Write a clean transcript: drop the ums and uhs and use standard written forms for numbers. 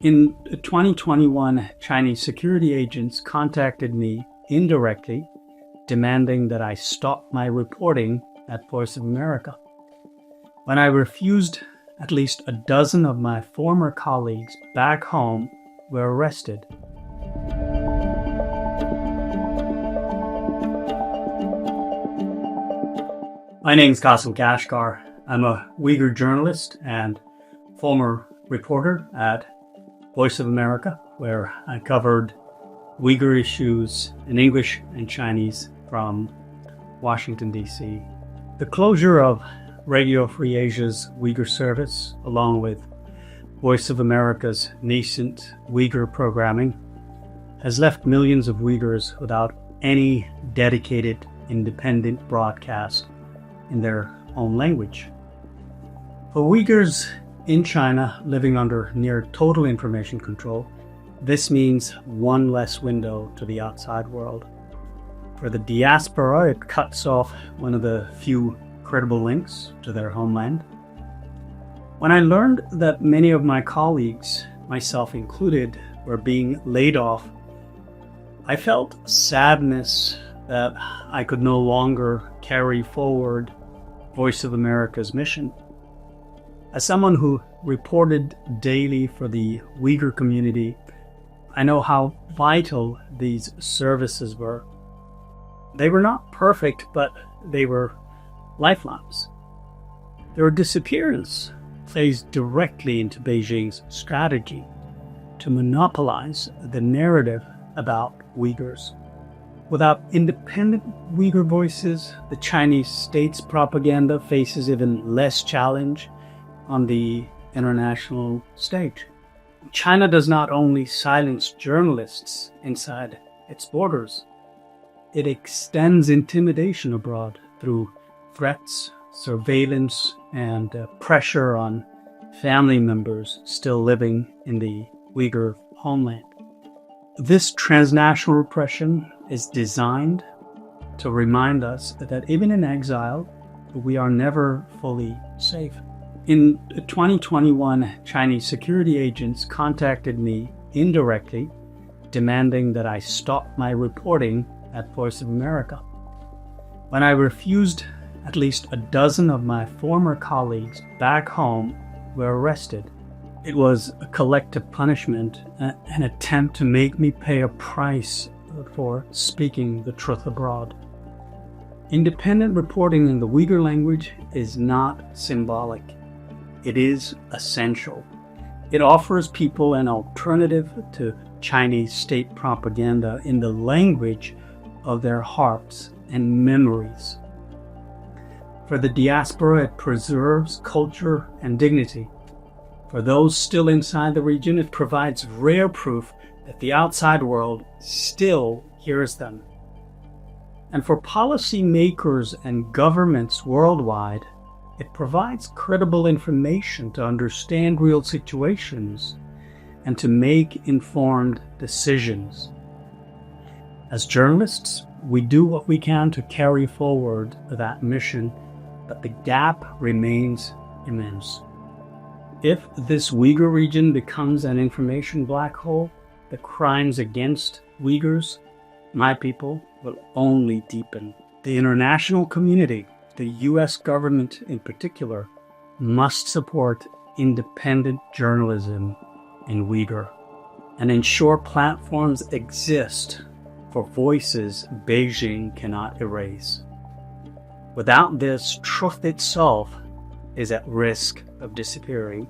In 2021, Chinese security agents contacted me indirectly, demanding that I stop my reporting at Voice of America. When I refused, at least a dozen of my former colleagues back home were arrested. My name is Kasim Kashgar. I'm a Uyghur journalist and former reporter at Voice of America, where I covered Uyghur issues in English and Chinese from Washington, D.C. The closure of Radio Free Asia's Uyghur service, along with Voice of America's nascent Uyghur programming, has left millions of Uyghurs without any dedicated independent broadcast in their own language. For Uyghurs in China living under near total information control, this means one less window to the outside world. For the diaspora, it cuts off one of the few credible links to their homeland. When I learned that many of my colleagues, myself included, were being laid off, I felt sadness that I could no longer carry forward Voice of America's mission. As someone who reported daily for the Uyghur community, I know how vital these services were. They were not perfect, but they were lifelines. Their disappearance plays directly into Beijing's strategy to monopolize the narrative about Uyghurs. Without independent Uyghur voices, the Chinese state's propaganda faces even less challenge on the international stage. China does not only silence journalists inside its borders, it extends intimidation abroad through threats, surveillance, and pressure on family members still living in the Uyghur homeland. This transnational repression is designed to remind us that even in exile, we are never fully safe. In 2021, Chinese security agents contacted me indirectly, demanding that I stop my reporting at Voice of America. When I refused, at least a dozen of my former colleagues back home were arrested. It was a collective punishment, an attempt to make me pay a price for speaking the truth abroad. Independent reporting in the Uyghur language is not symbolic. It is essential. It offers people an alternative to Chinese state propaganda in the language of their hearts and memories. For the diaspora, it preserves culture and dignity. For those still inside the region, it provides rare proof that the outside world still hears them. And for policymakers and governments worldwide, it provides credible information to understand real situations and to make informed decisions. As journalists, we do what we can to carry forward that mission, but the gap remains immense. If this Uyghur region becomes an information black hole, the crimes against Uyghurs, my people, will only deepen. The international community, the U.S. government in particular, must support independent journalism in Uyghur and ensure platforms exist for voices Beijing cannot erase. Without this, truth itself is at risk of disappearing.